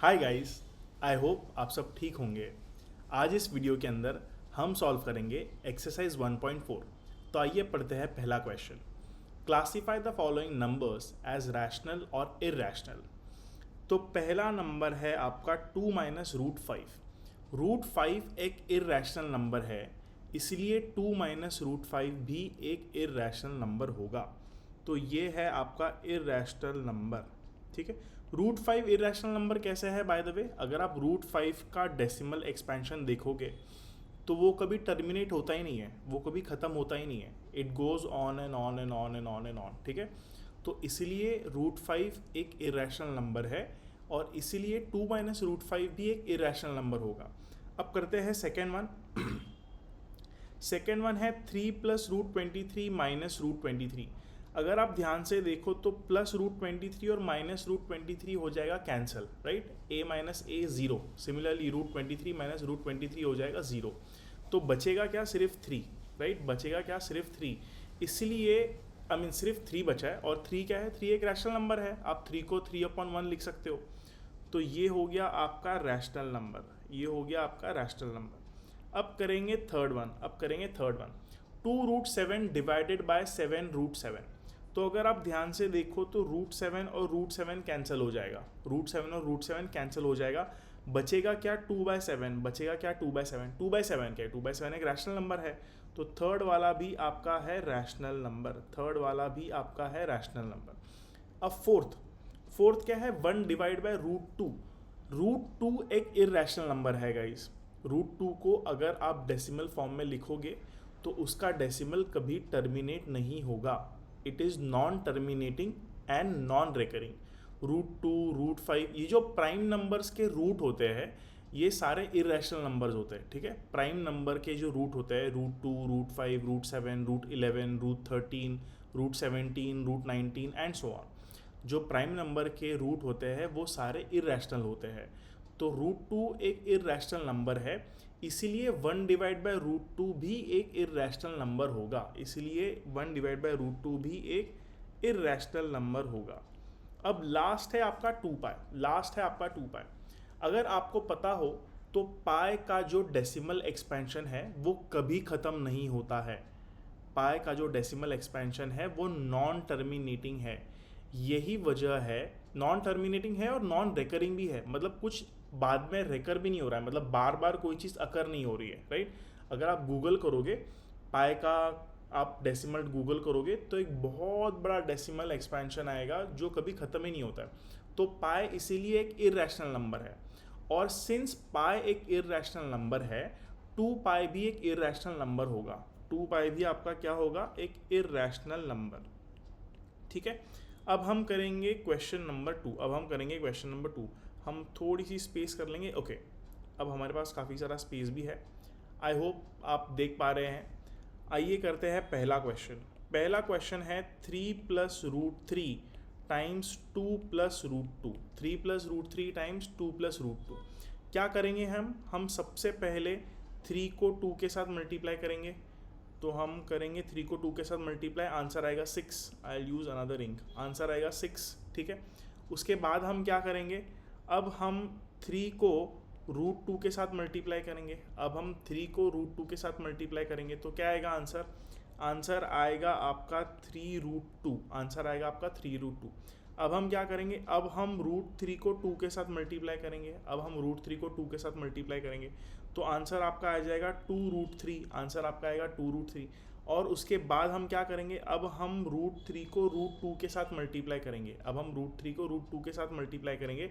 Hi guys, I hope आप सब ठीक होंगे। आज इस वीडियो के अंदर हम सॉल्व करेंगे एक्सरसाइज 1.4। तो आइए पढ़ते हैं पहला question. Classify the following numbers as rational और इरैशनल। तो पहला नंबर है आपका 2 minus root five. Root five एक इरैशनल नंबर है, इसलिए 2 माइनस रूट फाइव भी एक इरैशनल नंबर होगा। तो ये है आपका इरैशनल नंबर। ठीक है। रूट फाइव इरेशनल नंबर कैसे है बाय द वे? अगर आप रूट फाइव का डेसिमल एक्सपेंशन देखोगे तो वो कभी टर्मिनेट होता ही नहीं है, वो कभी ख़त्म होता ही नहीं है। It goes on and on and on and on and on. ठीक है। तो इसीलिए रूट फाइव एक इरेशनल नंबर है और इसीलिए 2 माइनस रूट फाइव भी एक इरेशनल नंबर होगा। अब करते हैं सेकेंड वन। सेकेंड वन है 3 प्लस रूट 23 माइनस रूट 23। अगर आप ध्यान से देखो तो प्लस रूट 23 और माइनस रूट 23 हो जाएगा cancel, right. A minus A zero. Similarly root 23 minus root 23 हो जाएगा ज़ीरो। तो बचेगा क्या? सिर्फ 3, राइट। बचेगा क्या? सिर्फ 3। इसलिए सिर्फ 3 बचा है। और 3 क्या है? 3 एक रैशनल नंबर है। आप 3 को 3/1 लिख सकते हो। तो ये हो गया आपका रैशनल नंबर, ये हो गया आपका रैशनल नंबर। अब करेंगे थर्ड वन। 2√7 divided by 7√7। तो अगर आप ध्यान से देखो तो √7 और √7 कैंसिल हो जाएगा। √7 और √7 कैंसिल हो जाएगा। बचेगा क्या? 2/7। बचेगा क्या? 2/7। 2/7 क्या है? 2/7 एक रैशनल नंबर है। तो थर्ड वाला भी आपका है रैशनल नंबर। थर्ड वाला भी आपका है रैशनल नंबर। अब फोर्थ क्या है? 1 डिवाइड बाय √2। √2 एक इरैशनल नंबर है गाइस। √2 को अगर आप डेसिमल फॉर्म में लिखोगे तो उसका डेसिमल कभी टर्मिनेट नहीं होगा। It is non terminating and non recurring. √2, √5 ये जो प्राइम नंबर्स के रूट होते हैं ये सारे इरेशनल नंबर्स होते हैं। ठीक है। प्राइम नंबर के जो रूट होते हैं √2, √5, √7, √11, √13, √17, √19 एंड सो ऑन, जो प्राइम नंबर के रूट होते हैं वो सारे इरेशनल होते हैं। तो √2 एक इरेशनल नंबर है, इसीलिए 1 डिवाइड बाय √2 भी एक इरेशनल नंबर होगा। इसलिए 1 डिवाइड बाय √2 भी एक इरेशनल नंबर होगा। अब लास्ट है आपका 2 पाई। अगर आपको पता हो तो पाई का जो डेसिमल एक्सपेंशन है वो कभी ख़त्म नहीं होता है। पाई का जो डेसिमल एक्सपेंशन है वो नॉन टर्मिनेटिंग है। यही वजह है, नॉन टर्मिनेटिंग है और नॉन रेकरिंग भी है। मतलब कुछ बाद में रेकर भी नहीं हो रहा है, मतलब बार बार कोई चीज़ अकर नहीं हो रही है, राइट। अगर आप गूगल करोगे पाई का, आप डेसिमल गूगल करोगे तो एक बहुत बड़ा डेसिमल एक्सपेंशन आएगा जो कभी ख़त्म ही नहीं होता है। तो पाई इसीलिए एक इरैशनल नंबर है। और सिंस पाई एक इरैशनल नंबर है, 2 पाई भी एक इरैशनल नंबर होगा। 2 पाई भी आपका क्या होगा? एक इरैशनल नंबर। ठीक है। अब हम करेंगे क्वेश्चन नंबर 2। हम थोड़ी सी स्पेस कर लेंगे। ओके। अब हमारे पास काफ़ी सारा स्पेस भी है। आई होप आप देख पा रहे हैं। आइए करते हैं पहला क्वेश्चन है 3 plus √3 times 2 plus √2। 3 plus √3 times 2 plus √2। क्या करेंगे हम सबसे पहले 3 को 2 के साथ मल्टीप्लाई करेंगे। तो हम करेंगे 3 को 2 के साथ मल्टीप्लाई, आंसर आएगा 6। आई यूज़ अनदर इंक, आंसर आएगा 6। ठीक है। उसके बाद हम क्या करेंगे? अब हम 3 को √2 के साथ मल्टीप्लाई करेंगे। के साथ मल्टीप्लाई करेंगे तो क्या आएगा आंसर? आंसर आएगा आपका 3√2। आंसर आएगा आपका 3√2। अब हम क्या करेंगे? अब हम √3 को 2 के साथ मल्टीप्लाई करेंगे। तो आंसर आपका आ जाएगा 2√3। आंसर आपका आएगा 2√3। और उसके बाद हम क्या करेंगे? अब हम √3 को √2 के साथ मल्टीप्लाई करेंगे।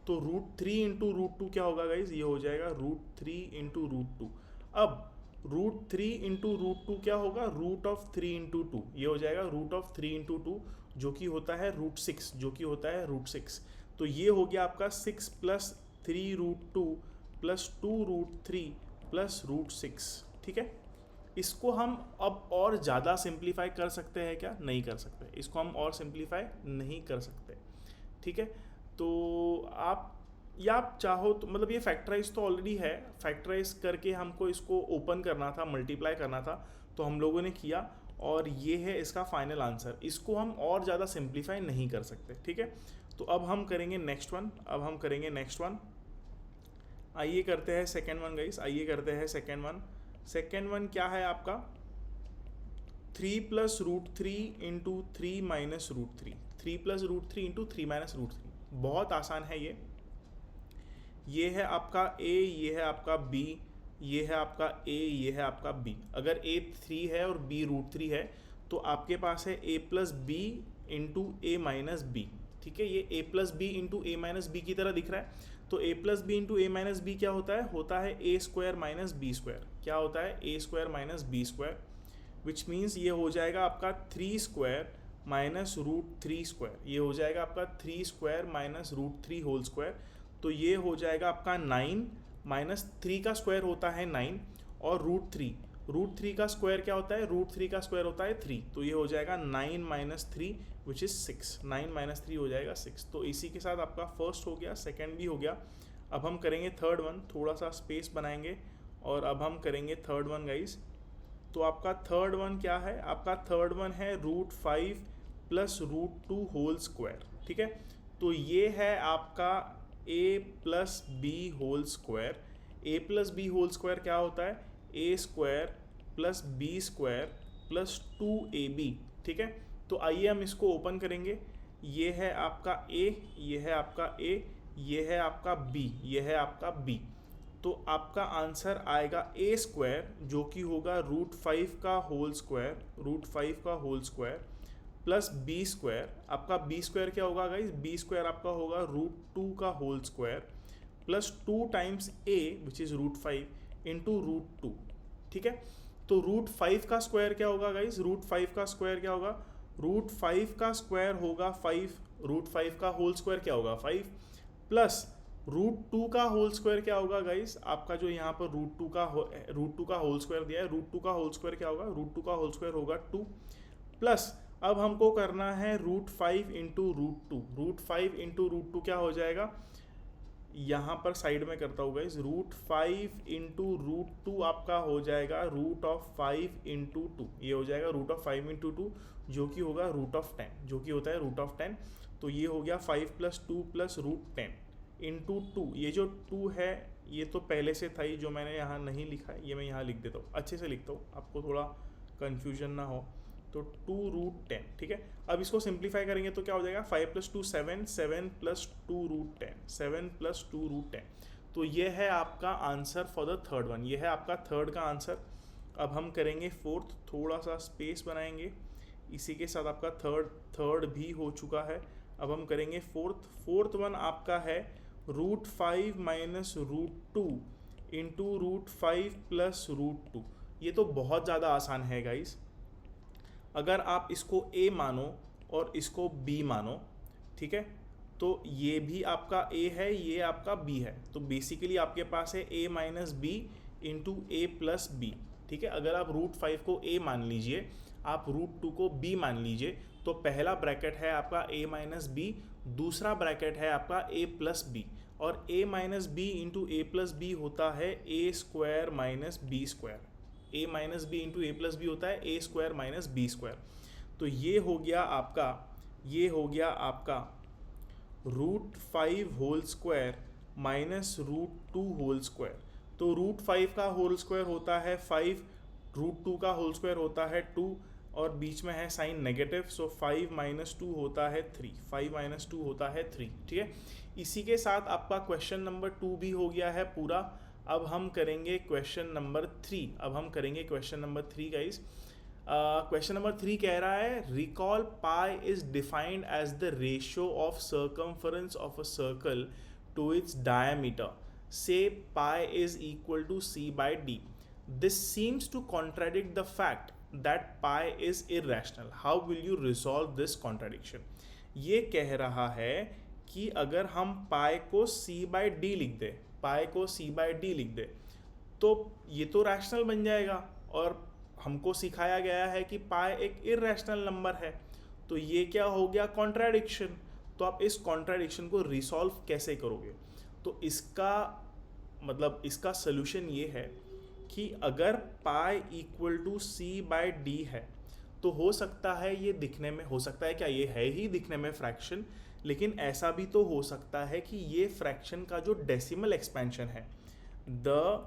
तो √3 इंटू √2 क्या होगा गाइज? ये हो जाएगा √3 इंटू √2। अब √3 इंटू √2 क्या होगा? √3 इंटू 2। ये हो जाएगा √3 इंटू 2 जो कि होता है √6। तो ये हो गया आपका 6 प्लस 3√2 प्लस 2√3 प्लस √6। ठीक है। इसको हम अब और ज़्यादा सिंप्लीफाई कर सकते हैं क्या? नहीं कर सकते। इसको हम और सिंप्लीफाई नहीं कर सकते। ठीक है। तो आप चाहो तो मतलब ये फैक्टराइज तो ऑलरेडी है, फैक्टराइज करके हमको इसको ओपन करना था, मल्टीप्लाई करना था, तो हम लोगों ने किया और ये है इसका फाइनल आंसर। इसको हम और ज़्यादा सिंप्लीफाई नहीं कर सकते। ठीक है। तो अब हम करेंगे नेक्स्ट वन। आइए करते हैं सेकेंड वन गाइस, आइए करते हैं सेकेंड वन क्या है आपका 3 plus root three into 3 minus root three, 3 plus root three into 3 minus root three. बहुत आसान है ये है आपका a, ये है आपका b, ये है आपका a, ये है आपका b। अगर a 3 है और b रूट 3 है तो आपके पास है a plus b into a minus b. ठीक है, ये a plus b into a minus b की तरह दिख रहा है। तो a plus b into a minus b क्या होता है a square minus b square. क्या होता है a square minus b square, which means ये हो जाएगा आपका 3 स्क्वायर माइनस रूट 3 स्क्वायर। ये हो जाएगा आपका 3 square minus root 3 whole square. तो ये हो जाएगा आपका 9 माइनस 3 का स्क्वायर होता है 9 और रूट थ्री का स्क्वायर क्या होता है, रूट 3 का स्क्वायर होता है 3। तो ये हो जाएगा 9 माइनस 3 विच इज़ 6। 9 माइनस 3 हो जाएगा 6। तो इसी के साथ आपका फर्स्ट हो गया, सेकेंड भी हो गया। अब हम करेंगे थर्ड वन, थोड़ा सा स्पेस बनाएंगे और अब हम करेंगे थर्ड वन गाइज। तो आपका थर्ड वन क्या है, आपका थर्ड वन है root 5 plus root 2 whole square. ठीक है, तो ये है आपका a plus b whole square. a plus b whole square क्या होता है, a square plus b square plus 2ab। ठीक है, तो आइए हम इसको ओपन करेंगे। ये है आपका a, ये है आपका a, ये है आपका b, ये है आपका b। तो आपका आंसर आएगा a स्क्वायर जो कि होगा रूट 5 का whole square plus b square. आपका बी स्क्वायर क्या होगा गाइज, बी स्क्वायर आपका होगा रूट 2 का whole square plus 2 times a which is root 5 into root 2। ठीक है, तो रूट 5 का स्क्वायर क्या होगा गाइज, रूट 5 का स्क्वायर क्या होगा, रूट 5 का स्क्वायर होगा 5, रूट 5 का होल स्क्वायर क्या होगा 5 प्लस रूट 2 का होल स्क्वायर क्या होगा गाइस, आपका जो यहाँ पर रूट टू का होल स्क्वायर दिया है, रूट 2 का होल स्क्वायर क्या होगा, रूट 2 का होल स्क्वायर होगा 2 प्लस अब हमको करना है root 5 into root 2। Root 5 into root 2 क्या हो जाएगा, यहाँ पर साइड में करता हूँ गाइस, रूट 5 इंटू रूट 2 आपका हो जाएगा रूट ऑफ 5 इंटू 2। ये हो जाएगा रूट ऑफ 5 इंटू 2 जो कि होगा रूट ऑफ 10, जो कि होता है रूट ऑफ 10। तो ये हो गया 5 प्लस 2 प्लस रूट 10 इंटू 2। ये जो 2 है ये तो पहले से था ही, जो मैंने यहाँ नहीं लिखा है ये मैं यहाँ लिख देता हूँ, अच्छे से लिखता हूँ आपको थोड़ा कन्फ्यूजन ना हो। तो 2 रूट 10। ठीक है, अब इसको सिंप्लीफाई करेंगे तो क्या हो जाएगा 5 प्लस 2 7, 7 प्लस 2 रूट 10, 7 प्लस 2 रूट 10। तो ये है आपका answer for the third one, ये है आपका थर्ड का आंसर। अब हम करेंगे फोर्थ, थोड़ा सा स्पेस बनाएंगे। इसी के साथ आपका थर्ड भी हो चुका है। अब हम करेंगे फोर्थ वन आपका है root 5 minus root 2 into root 5 plus root 2। ये तो बहुत ज़्यादा आसान है गाइस। अगर आप इसको a मानो और इसको b मानो, ठीक है, तो ये भी आपका a है, ये आपका b है। तो बेसिकली आपके पास है a minus b into a plus b. ठीक है, अगर आप रूट 5 को a मान लीजिए, आप रूट 2 को b मान लीजिए, तो पहला ब्रैकेट है आपका a माइनस बी, दूसरा ब्रैकेट है आपका a प्लस बी, और a minus b into a plus b होता है a square minus b square. a minus b into a plus b होता है a square minus b square. तो ये हो गया आपका root 5 whole square minus root 2 whole square. तो रूट 5 का होल स्क्वायर होता है 5, रूट 2 का होल स्क्वायर होता है 2 और बीच में है साइन नेगेटिव, सो 5 माइनस 2 होता है 3, 5 माइनस 2 होता है 3। ठीक है, इसी के साथ आपका क्वेश्चन नंबर 2 भी हो गया है पूरा। अब हम करेंगे question number 3 guys. Question number 3 कह रहा है recall pi is defined as the ratio of circumference of a circle to its diameter, say pi is equal to c by d। This seems to contradict the fact that pi is irrational, how will you resolve this contradiction. ये कह रहा है कि अगर हम पाई को c by d लिख दे तो ये तो रैशनल बन जाएगा, और हमको सिखाया गया है कि पाई एक इरेशनल नंबर है। तो ये क्या हो गया, कॉन्ट्राडिक्शन। तो आप इस कॉन्ट्राडिक्शन को रिसॉल्व कैसे करोगे, तो इसका सलूशन ये है कि अगर pi equal to c by d है तो हो सकता है ये दिखने में, हो सकता है क्या, ये है ही दिखने में फ्रैक्शन, लेकिन ऐसा भी तो हो सकता है कि ये फ्रैक्शन का जो डेसिमल एक्सपेंशन है, the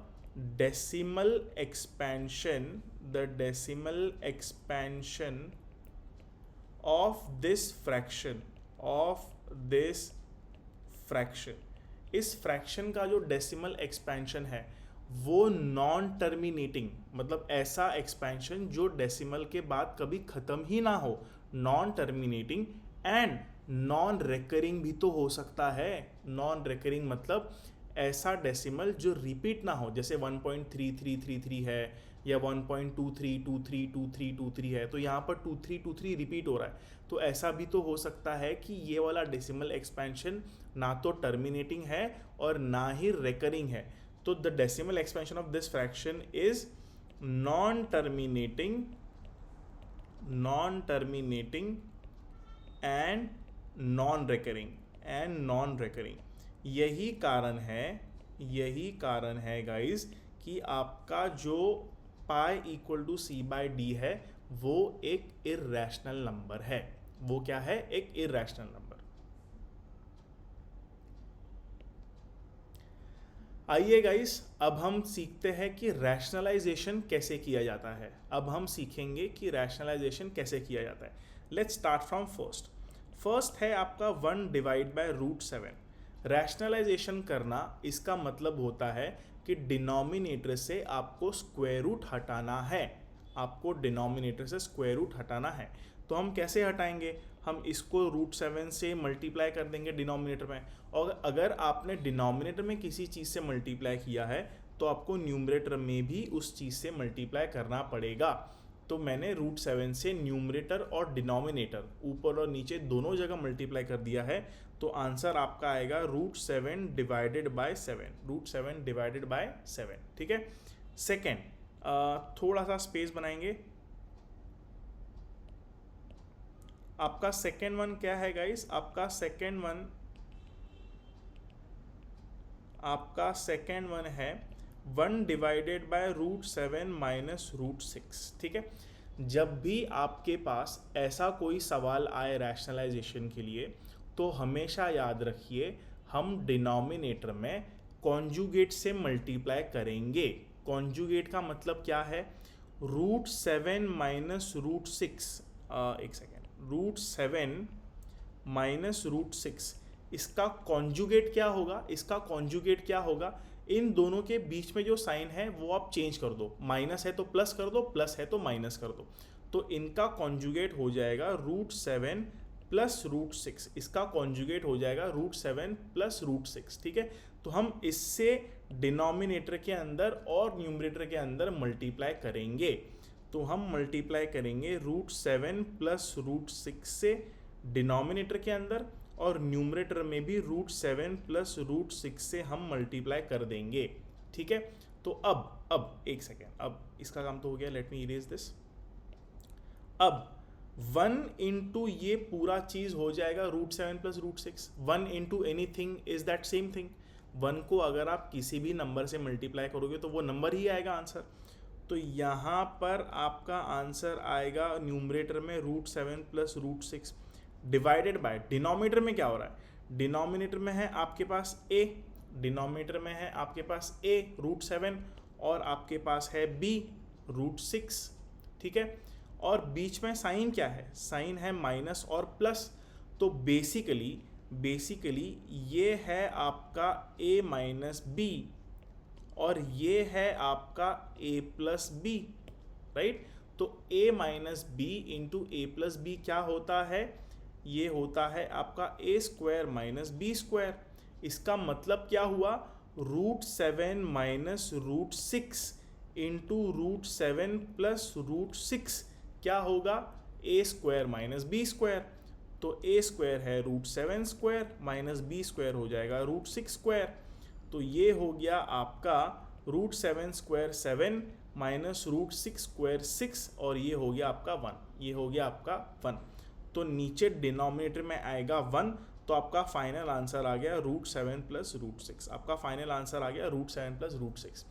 decimal expansion of this fraction, इस फ्रैक्शन का जो डेसिमल एक्सपेंशन है वो नॉन टर्मिनेटिंग, मतलब ऐसा एक्सपेंशन जो डेसिमल के बाद कभी ख़त्म ही ना हो, non terminating and non recurring भी तो हो सकता है। नॉन रिकरिंग मतलब ऐसा डेसिमल जो रिपीट ना हो, जैसे 1.3333 है या 1.23232323 है, तो यहाँ पर 2323 रिपीट हो रहा है, तो ऐसा भी तो हो सकता है कि ये वाला डेसिमल एक्सपेंशन ना तो टर्मिनेटिंग है और ना ही रिकरिंग है। तो the decimal expansion of this fraction is non terminating and non recurring. यही कारण है गाइस कि आपका जो पाई इक्वल टू c/d है वो एक इर्रेशनल नंबर है। वो क्या है? एक इर्रेशनल नंबर। आइए गाइस, अब हम सीखते हैं कि रैशनलाइजेशन कैसे किया जाता है। अब हम सीखेंगे कि रैशनलाइजेशन कैसे किया जाता है। लेट्स स्टार्ट फ्रॉम फर्स्ट है आपका 1/√7। रैशनलाइजेशन करना, इसका मतलब होता है कि डिनोमिनेटर से आपको स्क्वायर रूट हटाना है। तो हम कैसे हटाएंगे? हम इसको √7 से मल्टीप्लाई कर देंगे डिनोमिनेटर में, और अगर आपने डिनोमिनेटर में किसी चीज़ से मल्टीप्लाई किया है तो आपको न्यूमरेटर में भी उस चीज़ से मल्टीप्लाई करना पड़ेगा। तो मैंने √7 से न्यूमरेटर और डिनोमिनेटर ऊपर और नीचे दोनों जगह मल्टीप्लाई कर दिया है, तो आंसर आपका आएगा √7 डिवाइडेड बाय 7। ठीक है। सेकेंड, थोड़ा सा स्पेस बनाएंगे। आपका सेकेंड वन क्या है गाइस? आपका सेकेंड वन है 1 डिवाइडेड बाय √7 माइनस √6। ठीक है। जब भी आपके पास ऐसा कोई सवाल आए रैशनलाइजेशन के लिए, तो हमेशा याद रखिए हम डिनोमिनेटर में कॉन्जुगेट से मल्टीप्लाई करेंगे। कॉन्जुगेट का मतलब क्या है? √7 माइनस √6, एक सेकेंड, √7 माइनस √6, इसका कॉन्जुगेट क्या होगा? इन दोनों के बीच में जो साइन है वो आप चेंज कर दो, माइनस है तो प्लस कर दो, प्लस है तो माइनस कर दो, तो इनका कॉन्जुगेट हो जाएगा √7 प्लस √6। इसका कॉन्जुगेट हो जाएगा √7 प्लस √6। ठीक है। तो हम इससे डिनोमिनेटर के अंदर और न्यूमरेटर के अंदर मल्टीप्लाई करेंगे। तो हम मल्टीप्लाई करेंगे √7 प्लस √6 से डिनोमिनेटर के अंदर, और न्यूमरेटर में भी √7 प्लस √6 से हम मल्टीप्लाई कर देंगे। ठीक है। तो अब एक सेकेंड, अब इसका काम तो हो गया, लेट मी इरेज दिस। अब 1 इंटू ये पूरा चीज़ हो जाएगा √7 plus √6। 1 into anything is that same thing. 1 को अगर आप किसी भी नंबर से मल्टीप्लाई करोगे तो वो नंबर ही आएगा आंसर। तो यहाँ पर आपका आंसर आएगा न्यूमरेटर में √7 प्लस √6 डिवाइडेड बाय, डिनोमिनेटर में क्या हो रहा है? डिनोमिनेटर में है आपके पास a, √7, और आपके पास है b √6। ठीक है। और बीच में साइन क्या है? साइन है माइनस और प्लस। तो बेसिकली ये है आपका a माइनस b और ये है आपका a प्लस b, राइट। तो a minus b into a plus b क्या होता है? ये होता है आपका a² माइनस b²। इसका मतलब क्या हुआ? √7 माइनस √6 इंटू √7 प्लस √6 क्या होगा? a² minus b²। तो a² है √7² माइनस b² हो जाएगा √6²। तो ये हो गया आपका √7² 7 माइनस √6² 6, और ये हो गया आपका 1। तो नीचे डिनोमिनेटर में आएगा 1, तो आपका फाइनल आंसर आ गया √7 प्लस √6। आपका फाइनल आंसर आ गया √7 प्लस √6।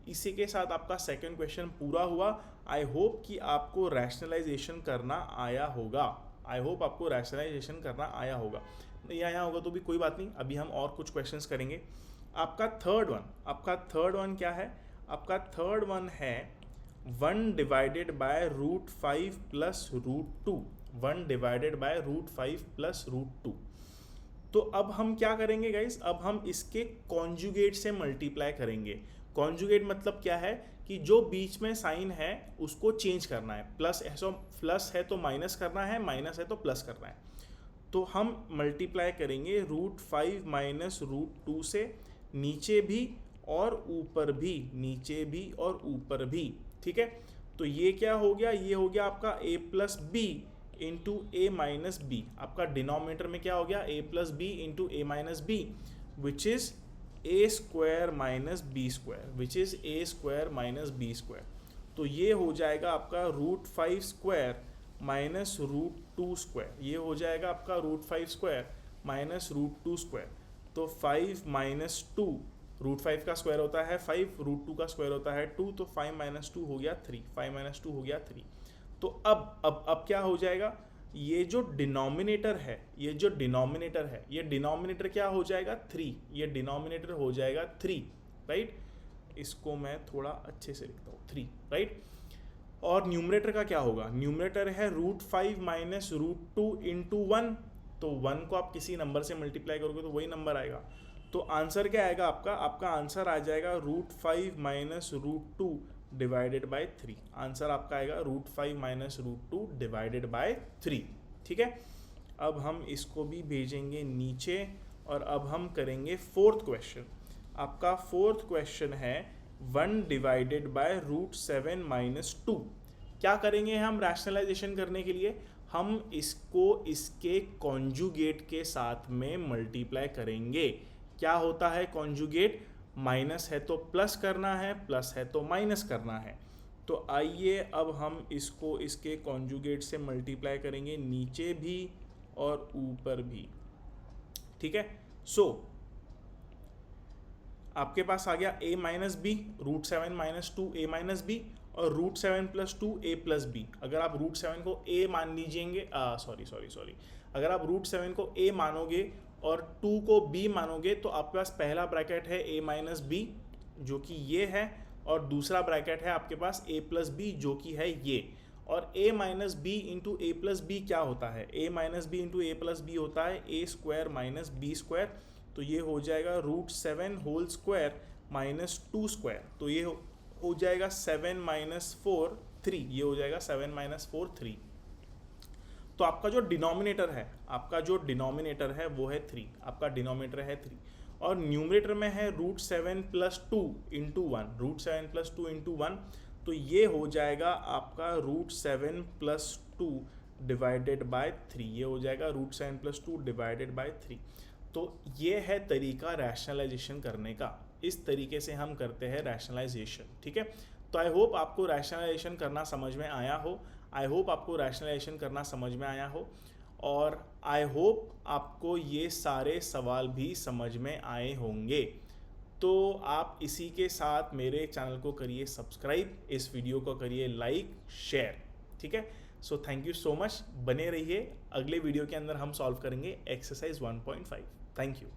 इसी के साथ आपका सेकंड क्वेश्चन पूरा हुआ। आई होप कि आपको रैशनलाइजेशन करना आया होगा। यहाँ होगा तो भी कोई बात नहीं, अभी हम और कुछ क्वेश्चंस करेंगे। आपका थर्ड वन क्या है? आपका थर्ड वन है 1 divided by √5 plus √2, 1 divided by √5 plus √2। तो अब हम क्या करेंगे गाइस, अब हम इसके कॉन्जुगेट से मल्टीप्लाई करेंगे। कॉन्जुगेट मतलब क्या है कि जो बीच में साइन है उसको चेंज करना है, प्लस है तो माइनस करना है, माइनस है तो प्लस करना है। तो हम मल्टीप्लाई करेंगे √5 माइनस √2 से, नीचे भी और ऊपर भी, नीचे भी और ऊपर भी, ठीक है। तो ये क्या हो गया, ये हो गया आपका a plus b into a minus b. आपका डिनोमिनेटर में क्या हो गया, a plus b into a minus b, which is a square minus b square, which is a square minus b square. तो ये हो जाएगा आपका √5 स्क्वायर माइनस √2 स्क्वायर, ये हो जाएगा आपका √5 स्क्वायर माइनस √2 स्क्वायर। तो 5 माइनस 2, √5 का स्क्वायर होता है 5, √2 का स्क्वायर होता है 2, तो 5 माइनस 2 हो गया 3, 5 माइनस 2 हो गया 3। तो अब क्या हो जाएगा, ये जो डिनोमिनेटर है, ये डिनोमिनेटर क्या हो जाएगा 3, ये डिनोमिनेटर हो जाएगा 3, राइट। इसको मैं थोड़ा अच्छे से लिखता हूँ 3, राइट। और न्यूमरेटर का क्या होगा, न्यूमरेटर है √5 माइनस √2 इंटू 1, तो 1 को आप किसी नंबर से मल्टीप्लाई करोगे तो वही नंबर आएगा। तो आंसर क्या आएगा आपका आंसर आ जाएगा √5 माइनस √2 डिवाइडेड बाय 3। आंसर आपका आएगा √5 माइनस √2 डिवाइडेड बाय 3, ठीक है। अब हम इसको भी भेजेंगे नीचे और अब हम करेंगे फोर्थ क्वेश्चन। आपका फोर्थ क्वेश्चन है 1 डिवाइडेड बाय √7 माइनस 2। क्या करेंगे हम रैशनलाइजेशन करने के लिए, हम इसको इसके कॉन्जुगेट के साथ में मल्टीप्लाई करेंगे। क्या होता है कॉन्जुगेट, माइनस है तो प्लस करना है, प्लस है तो माइनस करना है। तो आइए अब हम इसको इसके कॉन्जुगेट से मल्टीप्लाई करेंगे, नीचे भी और ऊपर भी, ठीक है। सो आपके पास आ गया a minus b, √7 minus 2 a minus b, और √7 प्लस 2 a प्लस बी। अगर आप √7 को a मान लीजिएंगे, सॉरी, अगर आप √7 को a मानोगे और 2 को b मानोगे तो आपके पास पहला ब्रैकेट है a माइनस बी जो कि ये है, और दूसरा ब्रैकेट है आपके पास a प्लस बी जो कि है ये। और a minus b into a plus b क्या होता है, a minus b into a plus b होता है a square minus b square. तो ये हो जाएगा √7 होल स्क्वायर माइनस 2 स्क्वायर, तो ये हो जाएगा 7 माइनस 4 3, ये हो जाएगा 7 माइनस 4 3। तो आपका जो डिनोमिनेटर है वो है 3, आपका डिनोमिनेटर है 3, और न्यूमरेटर में है √7 प्लस 2 इंटू 1, √7 प्लस 2 इंटू 1। तो ये हो जाएगा आपका √7 प्लस 2 डिवाइडेड बाय 3, ये हो जाएगा √7 प्लस 2 डिवाइडेड बाय 3। तो ये है तरीका रैशनलाइजेशन करने का, इस तरीके से हम करते हैं रैशनलाइजेशन, ठीक है। तो आई होप आपको रैशनलाइजेशन करना समझ में आया हो, और आई होप आपको ये सारे सवाल भी समझ में आए होंगे। तो आप इसी के साथ मेरे चैनल को करिए सब्सक्राइब, इस वीडियो को करिए लाइक शेयर, ठीक है। So thank you so much, बने रहिए। अगले वीडियो के अंदर हम सॉल्व करेंगे एक्सरसाइज 1.5। Thank you.